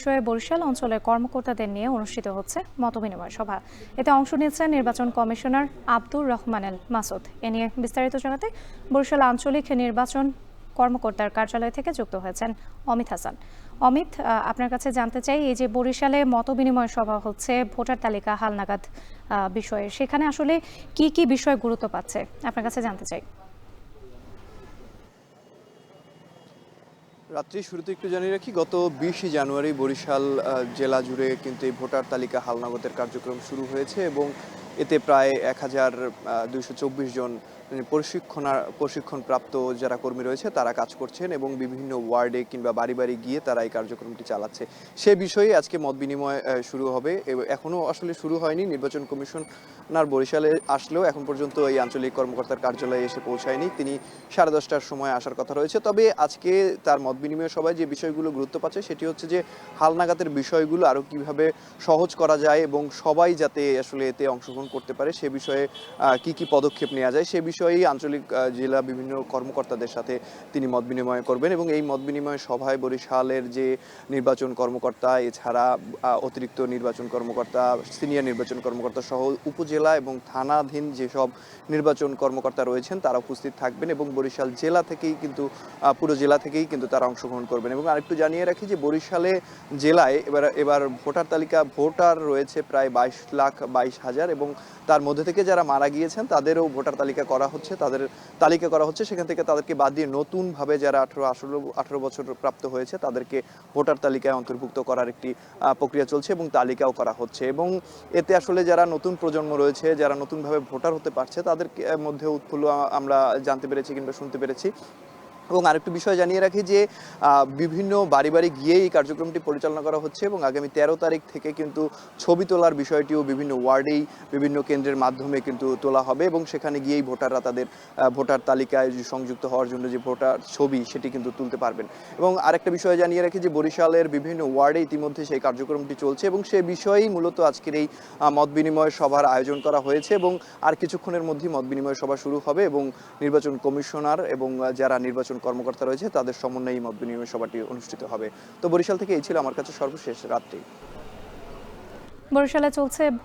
বিষয়ে বরিশাল অঞ্চলের কর্মকর্তাদের নিয়ে অনুষ্ঠিত হচ্ছে মতবিনিময় সভা। এতে অংশ নিয়েছেন নির্বাচন কমিশনার আব্দুর রহমানেল মাসুদ। এ নিয়ে বিস্তারিত জানাতে বরিশাল আঞ্চলিক নির্বাচন কর্মকর্তার কার্যালয় থেকে যুক্ত হয়েছেন অমিত হাসান। অমিত, আপনার কাছে জানতে চাই, এই যে বরিশালে মতবিনিময় সভা হচ্ছে ভোটার তালিকা হালনাগাদ বিষয়ে, সেখানে আসলে কি কি বিষয় গুরুত্ব পাচ্ছে আপনার কাছে জানতে চাই। রাত্রি শুরুতে একটু জানিয়ে রাখি, গত 20 জানুয়ারি বরিশাল জেলা জুড়ে কিন্তু এই ভোটার তালিকা হালনাগাদের কার্যক্রম শুরু হয়েছে এবং এতে প্রায় 1224 জন প্রশিক্ষণপ্রাপ্ত যারা কর্মী রয়েছে তারা কাজ করছেন এবং বিভিন্ন ওয়ার্ডে কিংবা বাড়ি বাড়ি গিয়ে তারা এই কার্যক্রমটি চালাচ্ছে। সে বিষয়ে আজকে মত বিনিময় শুরু হবে। এখনও আসলে শুরু হয়নি। নির্বাচন কমিশনার বরিশালে আসলেও এখন পর্যন্ত এই আঞ্চলিক কর্মকর্তার কার্যালয়ে এসে পৌঁছায়নি। তিনি 10:30টার সময় আসার কথা রয়েছে। তবে আজকে তার মত বিনিময় সভায় যে বিষয়গুলো গুরুত্ব পাচ্ছে সেটি হচ্ছে যে হালনাগাদের বিষয়গুলো আরও কিভাবে সহজ করা যায় এবং সবাই যাতে আসলে এতে অংশগ্রহণ করতে পারে সে বিষয়ে কি কি পদক্ষেপ নেওয়া যায় সে বিষয়েই আঞ্চলিক জেলা বিভিন্ন কর্মকর্তাদের সাথে তিনি মত বিনিময় করবেন এবং এই মত বিনিময় সভায় বরিশালের যে নির্বাচন কর্মকর্তা, এছাড়া অতিরিক্ত নির্বাচন কর্মকর্তা, সিনিয়র নির্বাচন কর্মকর্তা সহ উপজেলা এবং থানাধীন যেসব নির্বাচন কর্মকর্তা রয়েছেন তারা উপস্থিত থাকবেন এবং বরিশাল জেলা থেকেই কিন্তু পুরো জেলা থেকেই কিন্তু তারা অংশগ্রহণ করবেন। এবং আরেকটু জানিয়ে রাখি যে বরিশালে জেলায় এবার ভোটার রয়েছে প্রায় 22,22,000 এবং তার মধ্যে থেকে যারা মারা গিয়েছেন তাদেরও ভোটার তালিকা করা হচ্ছে, সেখান থেকে তাদেরকে বাদ দিয়ে নতুনভাবে যারা 18 বছর প্রাপ্ত হয়েছে তাদেরকে ভোটার তালিকায় অন্তর্ভুক্ত করার একটি প্রক্রিয়া চলছে এবং তালিকাও করা হচ্ছে। এবং এতে আসলে যারা নতুন প্রজন্ম রয়েছে, যারা নতুনভাবে ভোটার হতে পারছে তাদের মধ্যে উৎফুল্ল আমরা জানতে পেরেছি কিংবা শুনতে পেরেছি। এবং আরেকটু বিষয় জানিয়ে রাখি যে বিভিন্ন বাড়ি বাড়ি গিয়ে এই কার্যক্রমটি পরিচালনা করা হচ্ছে এবং আগামী 13 তারিখ থেকে কিন্তু ছবি তোলার বিষয়টিও বিভিন্ন ওয়ার্ডেই বিভিন্ন কেন্দ্রের মাধ্যমে কিন্তু তোলা হবে এবং সেখানে গিয়েই ভোটাররা তাদের ভোটার তালিকায় সংযুক্ত হওয়ার জন্য যে ভোটার ছবি সেটি কিন্তু তুলতে পারবেন। এবং আরেকটা বিষয় জানিয়ে রাখি যে বরিশালের বিভিন্ন ওয়ার্ডে ইতিমধ্যে সেই কার্যক্রমটি চলছে এবং সে বিষয়েই মূলত আজকের এই মত বিনিময় সভার আয়োজন করা হয়েছে এবং আর কিছুক্ষণের মধ্যেই মত বিনিময় সভা শুরু হবে এবং নির্বাচন কমিশনার এবং যারা নির্বাচন কর্মকর্তা রয়েছে তাদের সমন্বয়ে মত বিনিময় সভাটি অনুষ্ঠিত হবে। তো বরিশাল থেকে এই ছিল আমার কাছে সর্বশেষ রাত্রি। বরিশালে চলছে